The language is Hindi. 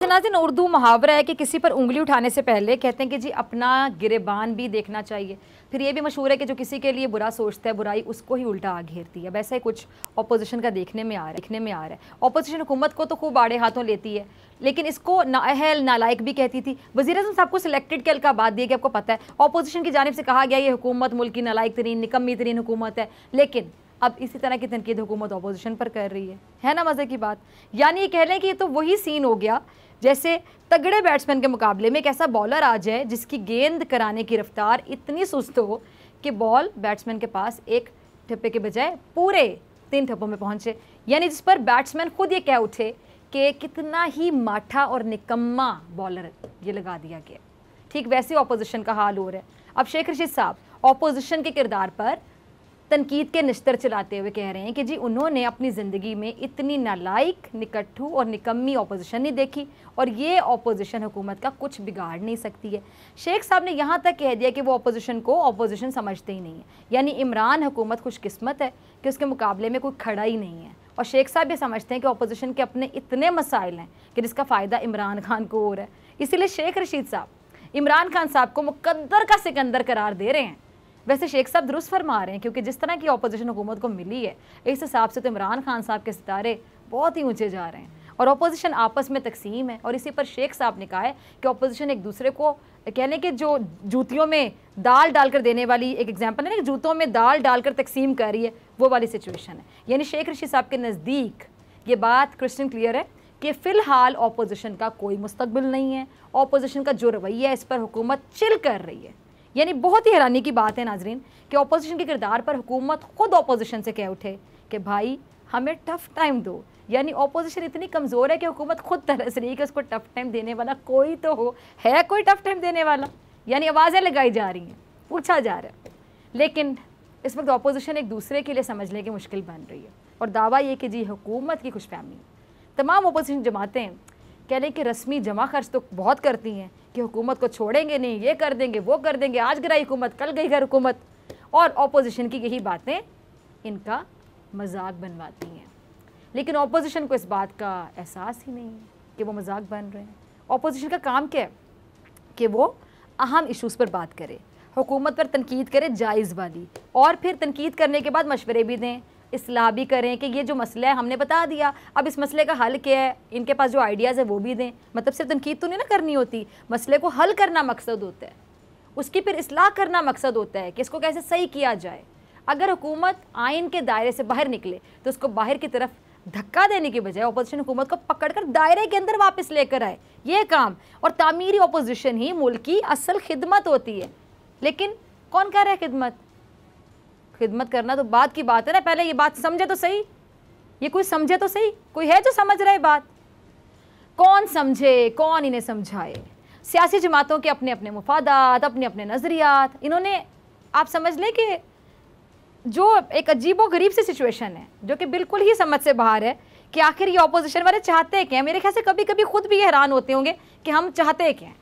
अच्छा नाज़रीन, उर्दू मुहावरा है कि किसी पर उंगली उठाने से पहले कहते हैं कि जी अपना गिरेबान भी देखना चाहिए। फिर ये भी मशहूर है कि जो किसी के लिए बुरा सोचता है, बुराई उसको ही उल्टा आ घेरती है। वैसे ही कुछ अपोजिशन का देखने में आ रहा है। अपोजिशन हुकूमत को तो खूब आड़े हाथों लेती है, लेकिन इसको नाअहल नालायक भी कहती थी। वज़ीर-ए-आज़म साहब को सिलेक्टेड के अलकाबात दिए कि आपको पता है अपोजिशन की जानिब से कहा गया ये हुकूमत मुल्क की नालायक तरीन निकम्मी तरीन हुकूमत है, लेकिन अब इसी तरह की तनकीद हुकूमत अपोजिशन पर कर रही है ना। मज़े की बात, यानी ये कह लें कि ये तो वही सीन हो गया जैसे तगड़े बैट्समैन के मुकाबले में एक ऐसा बॉलर आ जाए जिसकी गेंद कराने की रफ्तार इतनी सुस्त हो कि बॉल बैट्समैन के पास एक ठप्पे के बजाय पूरे 3 ठप्पों में पहुंचे, यानी जिस पर बैट्समैन खुद ये कह उठे कि कितना ही माठा और निकम्मा बॉलर ये लगा दिया गया। ठीक वैसे ऑपोजिशन का हाल हो रहा है। अब शेख रशीद साहब ऑपोजिशन के किरदार पर तनकीद के निश्तर चलाते हुए कह रहे हैं कि जी उन्होंने अपनी ज़िंदगी में इतनी नालायक, निकट्ठू और निकम्मी ऑपोजिशन नहीं देखी और ये ऑपोजिशन हुकूमत का कुछ बिगाड़ नहीं सकती है। शेख साहब ने यहाँ तक कह दिया कि वो ऑपोजिशन को ऑपोजिशन समझते ही नहीं है, यानी इमरान हुकूमत खुशकिस्मत है कि उसके मुकाबले में कोई खड़ा ही नहीं है। और शेख साहब ये समझते हैं कि ऑपोजिशन के अपने इतने मसाइल हैं कि जिसका फ़ायदा इमरान खान को हो रहा है। इसीलिए शेख रशीद साहब इमरान खान साहब को मुकद्दर का सिकंदर करार दे रहे हैं। वैसे शेख साहब दुरुस्त फरमा रहे हैं, क्योंकि जिस तरह की ऑपोजिशन हुकूमत को मिली है इस हिसाब से तो इमरान खान साहब के सितारे बहुत ही ऊंचे जा रहे हैं और ऑपोजिशन आपस में तकसीम है। और इसी पर शेख साहब ने कहा है कि ऑपोजिशन एक दूसरे को कहने के जो जूतियों में दाल डालकर देने वाली एक एग्जाम्पल है ना, कि जूतों में दाल डालकर तकसीम कर रही है, वो वाली सिचुएशन है। यानी शेख रशीद साहब के नज़दीक ये बात क्रिस्टल क्लियर है कि फ़िलहाल ऑपोजिशन का कोई मुस्तकबिल नहीं है। ऑपोजिशन का जो रवैया है इस पर हुकूमत चिल कर रही है। यानी बहुत ही हैरानी की बात है नाजरीन कि ऑपोजिशन के किरदार पर हुकूमत खुद ऑपोजिशन से कह उठे कि भाई हमें टफ़ टाइम दो। यानी ऑपोजिशन इतनी कमज़ोर है कि हुकूमत खुद तरस रही है कि उसको टफ़ टाइम देने वाला कोई तो हो, है कोई टफ़ टाइम देने वाला। यानी आवाज़ें लगाई जा रही हैं, पूछा जा रहा है, लेकिन इस वक्त ऑपोजिशन एक दूसरे के लिए समझने की मुश्किल बन रही है। और दावा ये कि जी हुकूमत की खुशफहमी, तमाम ऑपोजिशन जमातें कह लें कि रस्मी जमा खर्च तो बहुत करती हैं कि हुकूमत को छोड़ेंगे नहीं, ये कर देंगे वो कर देंगे, आज गिराई हुकूमत कल गई घर हुकूमत, और ऑपोजिशन की यही बातें इनका मजाक बनवाती हैं। लेकिन ऑपोजिशन को इस बात का एहसास ही नहीं है कि वो मजाक बन रहे हैं। ऑपोजिशन का काम क्या है कि वो अहम इशूज़ पर बात करे, हुकूमत पर तनकीद करे जायज़ वाली, और फिर तनकीद करने के बाद मशवरे भी दें, इस्लाह भी करें कि ये जो मसला है हमने बता दिया, अब इस मसले का हल क्या है, इनके पास जो आइडियाज़ है वो भी दें। मतलब सिर्फ तनकीद तो नहीं ना करनी होती, मसले को हल करना मकसद होता है, उसकी फिर इस्लाह करना मकसद होता है कि इसको कैसे सही किया जाए। अगर हुकूमत आइन के दायरे से बाहर निकले तो उसको बाहर की तरफ धक्का देने की बजाय ऑपोजिशन हुकूमत को पकड़कर दायरे के अंदर वापस लेकर आए, ये काम। और तामीरी ऑपोजिशन ही मुल्क की असल खिदमत होती है। लेकिन कौन कर रहा है खिदमत? खिदमत करना तो बात की बात है ना, पहले ये बात समझे तो सही, ये कोई समझे तो सही, कोई है जो समझ रहा है बात? कौन समझे, कौन इन्हें समझाए? सियासी जमातों के अपने अपने मुफादात, अपने अपने नज़रियात, इन्होंने आप समझ लें कि जो एक अजीबो गरीब सी सिचुएशन है जो कि बिल्कुल ही समझ से बाहर है कि आखिर ये ऑपोजिशन वाले चाहते क्या। मेरे ख्याल से कभी कभी खुद भी हैरान होते होंगे कि हम चाहते क्या हैं।